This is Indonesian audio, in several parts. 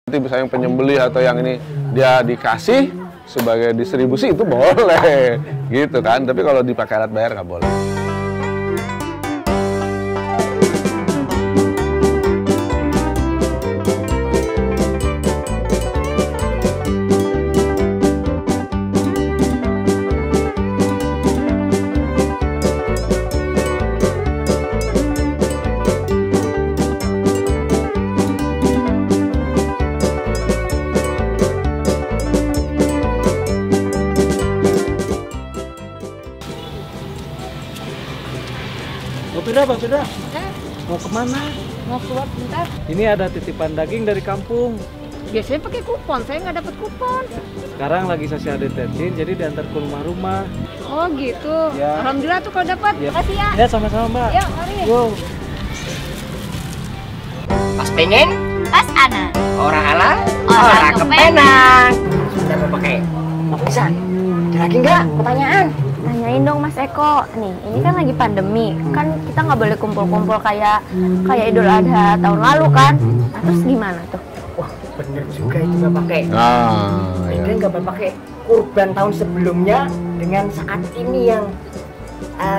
Nanti bisa yang penyembelih atau yang ini dia dikasih sebagai distribusi itu boleh, gitu kan. Tapi kalau dipakai alat bayar nggak boleh. Pak Fira, mau kemana? Mau keluar bentar. Ini ada titipan daging dari kampung. Biasanya pakai kupon, saya nggak dapat kupon. Sekarang lagi social distancing, jadi diantar ke rumah-rumah. Oh gitu. Ya. Alhamdulillah tuh kalau dapat. Ya. Makasih ya. Ya sama-sama Mbak. Ya, mari. Wow. Pas pengen, Pas ana. orang ala, Orang kepenak. Sudah mau pakai. Mau bisa? Ada lagi nggak pertanyaan? Tanyain dong Mas Eko. Nih, ini kan lagi pandemi. Kan kita nggak boleh kumpul-kumpul kayak Idul Adha tahun lalu kan. Nah, terus gimana tuh? Wah, bener juga itu nggak pakai. Ya. Ini nggak pakai kurban tahun sebelumnya dengan saat ini yang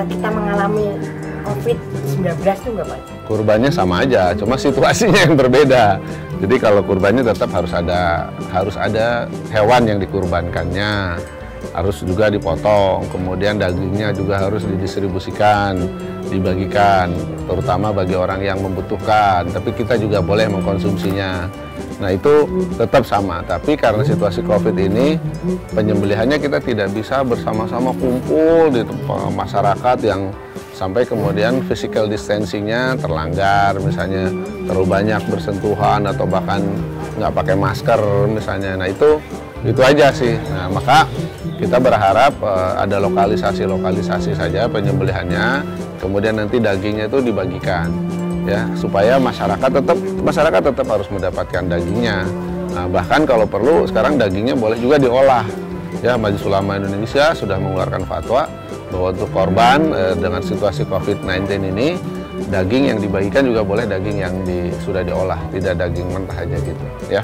kita mengalami COVID-19 tuh nggak Pak? Kurbannya sama aja, cuma situasinya yang berbeda. Jadi kalau kurbannya tetap harus ada hewan yang dikurbankannya, harus juga dipotong, kemudian dagingnya juga harus didistribusikan, dibagikan, terutama bagi orang yang membutuhkan. Tapi kita juga boleh mengkonsumsinya. Nah itu tetap sama, tapi karena situasi COVID ini, penyembelihannya kita tidak bisa bersama-sama kumpul di tempat masyarakat yang sampai kemudian physical distancing-nya terlanggar, misalnya terlalu banyak bersentuhan atau bahkan nggak pakai masker misalnya. Nah itu aja sih. Nah maka kita berharap ada lokalisasi saja penyembelihannya, kemudian nanti dagingnya itu dibagikan, ya supaya masyarakat tetap harus mendapatkan dagingnya. Nah bahkan kalau perlu sekarang dagingnya boleh juga diolah. Ya Majelis Ulama Indonesia sudah mengeluarkan fatwa bahwa untuk korban dengan situasi COVID-19 ini, daging yang dibagikan juga boleh daging yang sudah diolah, tidak daging mentah aja gitu ya.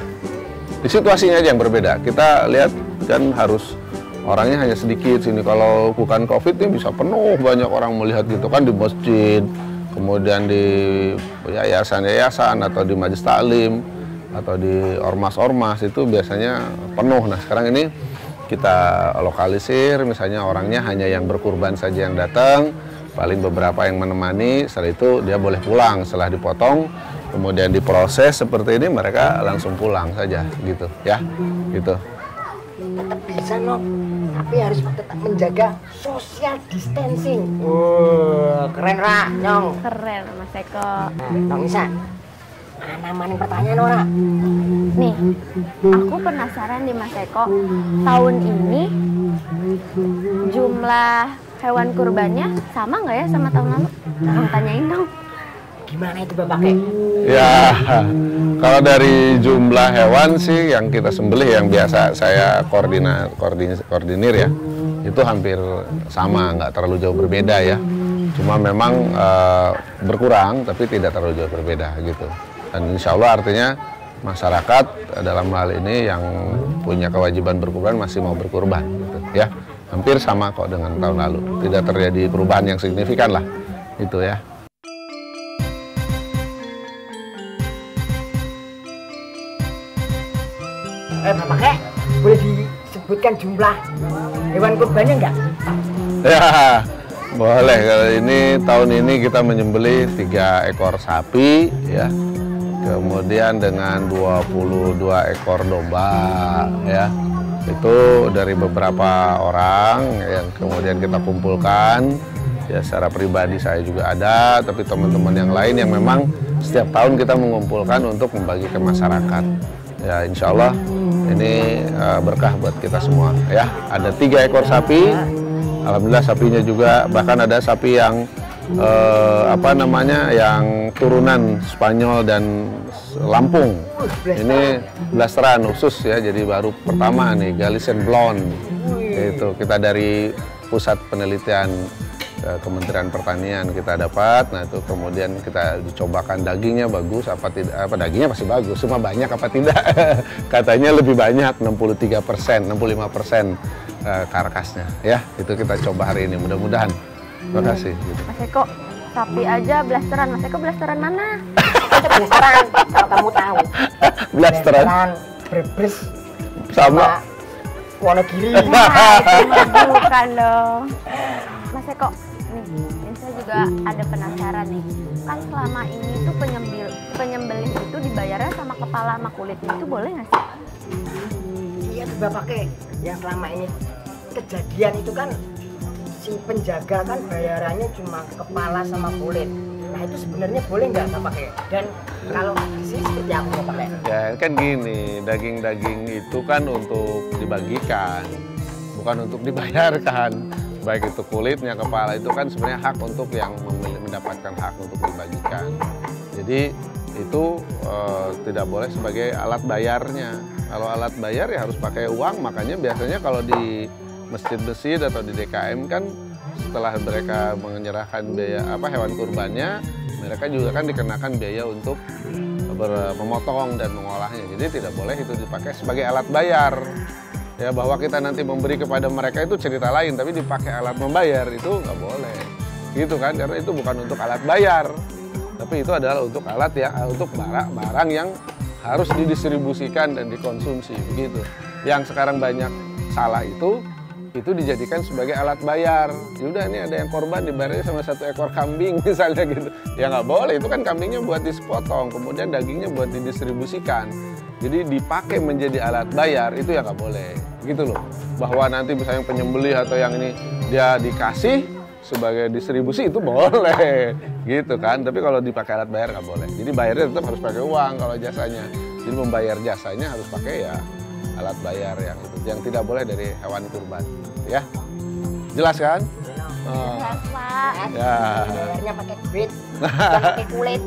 Di situasinya aja yang berbeda. Kita lihat kan harus orangnya hanya sedikit sini. Kalau bukan COVID ini bisa penuh, banyak orang melihat gitu kan di masjid, kemudian di yayasan-yayasan atau di majelis taklim atau di ormas-ormas itu biasanya penuh. Nah sekarang ini kita lokalisir, misalnya orangnya hanya yang berkurban saja yang datang, paling beberapa yang menemani, setelah itu dia boleh pulang setelah dipotong, kemudian diproses seperti ini, mereka langsung pulang saja gitu ya, gitu. Tetap bisa no, tapi harus tetap menjaga social distancing. Wah, keren Ra, Nyong. Keren Mas Eko. Nah, Nyong Isa, ana maning pertanyaan ora? Nih, aku penasaran nih Mas Eko. Tahun ini jumlah hewan kurbannya sama nggak ya sama tahun lalu? Tanyain dong. Gimana itu Bapak? Ya, kalau dari jumlah hewan sih yang kita sembelih yang biasa saya koordinir ya, itu hampir sama, nggak terlalu jauh berbeda ya. Cuma memang berkurang, tapi tidak terlalu jauh berbeda gitu. Dan insya Allah artinya masyarakat dalam hal ini yang punya kewajiban berkurban masih mau berkurban gitu, ya. Hampir sama kok dengan tahun lalu, tidak terjadi perubahan yang signifikan lah, itu ya. Bapak, boleh disebutkan jumlah hewan kurbannya enggak? Ya, boleh. Kalau ini tahun ini kita menyembelih 3 ekor sapi, ya. Kemudian dengan 22 ekor domba, ya. Itu dari beberapa orang yang kemudian kita kumpulkan. Ya secara pribadi saya juga ada, tapi teman-teman yang lain yang memang setiap tahun kita mengumpulkan untuk membagi ke masyarakat. Ya insya Allah ini berkah buat kita semua ya. Ada 3 ekor sapi, alhamdulillah sapinya juga, bahkan ada sapi yang yang turunan Spanyol dan Lampung. Ini blasteran khusus ya, jadi baru pertama nih Galician Blonde. Itu kita dari pusat penelitian Kementerian Pertanian kita dapat. Nah itu kemudian kita dicobakan dagingnya bagus apa tidak, apa dagingnya pasti bagus, cuma banyak apa tidak. Katanya lebih banyak, 63%, 65% karkasnya. Ya itu kita coba hari ini, mudah-mudahan. Terima kasih. Gitu. Mas Eko, sapi aja blasteran. Mas Eko blasteran mana? Itu blasteran, kalau kamu tahu. Blasteran Brebes sama Wonogiri. Nah, itu mah bukan dong. Mas Eko, nih, saya juga ada penasaran nih. Kan selama ini tuh penyembelih itu dibayarnya sama kepala sama kulitnya, itu boleh nggak sih? Iya tuh Bapaknya, yang selama ini kejadian itu kan si penjaga kan bayarannya cuma kepala sama kulit. Nah itu sebenarnya boleh nggak Bapaknya? Dan kalau di sini seperti apa Bapaknya? ya kan gini, daging-daging itu kan untuk dibagikan, bukan untuk dibayarkan. Baik itu kulitnya, kepala itu kan sebenarnya hak untuk yang mendapatkan hak untuk dibagikan. Jadi itu tidak boleh sebagai alat bayarnya. Kalau alat bayar ya harus pakai uang, makanya biasanya kalau di masjid-masjid atau di DKM kan setelah mereka menyerahkan biaya hewan kurbannya, mereka juga kan dikenakan biaya untuk memotong dan mengolahnya. Jadi tidak boleh itu dipakai sebagai alat bayar. Ya bahwa kita nanti memberi kepada mereka itu cerita lain, tapi dipakai alat membayar itu nggak boleh, gitu kan? Karena itu bukan untuk alat bayar, tapi itu adalah untuk alat ya, untuk barang yang harus didistribusikan dan dikonsumsi, begitu. Yang sekarang banyak salah itu dijadikan sebagai alat bayar. Yaudah nih ada yang korban dibayarnya sama 1 ekor kambing misalnya gitu, ya nggak boleh. Itu kan kambingnya buat dipotong, kemudian dagingnya buat didistribusikan. Jadi dipakai menjadi alat bayar itu ya nggak boleh, gitu loh. Bahwa nanti misalnya penyembelih atau yang ini dia dikasih sebagai distribusi itu boleh, gitu kan. Tapi kalau dipakai alat bayar nggak boleh. Jadi bayarnya tetap harus pakai uang kalau jasanya. Jadi membayar jasanya harus pakai ya alat bayar yang tidak boleh dari hewan kurban, ya. Jelas kan? Oh. Jelas, Pak. Ya. Bayarnya pakai duit, bukan pakai kulit.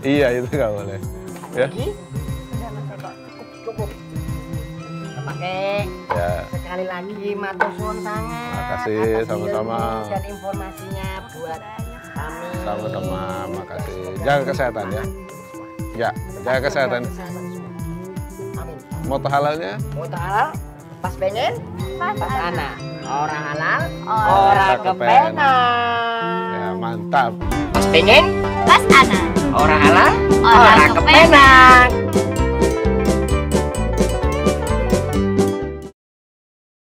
Iya itu nggak boleh. Ya. Lagi? Udah Mas Eko. Cukup. Pakai. Ya. Sekali lagi matur suwun sangat. Makasih, atas sama-sama. ilmu dan informasinya buat kami. Sama-sama, makasih. Jaga kesehatan ya. Ya, jaga kesehatan. Amin. Moto halalnya? Moto halal, pas pengen, Pas pas ana. ana. Orang halal, Orang orang kepenak. kepenak. Ya, mantap. Pas pengen, Pas ana. orang halal, Orang orang kepenak.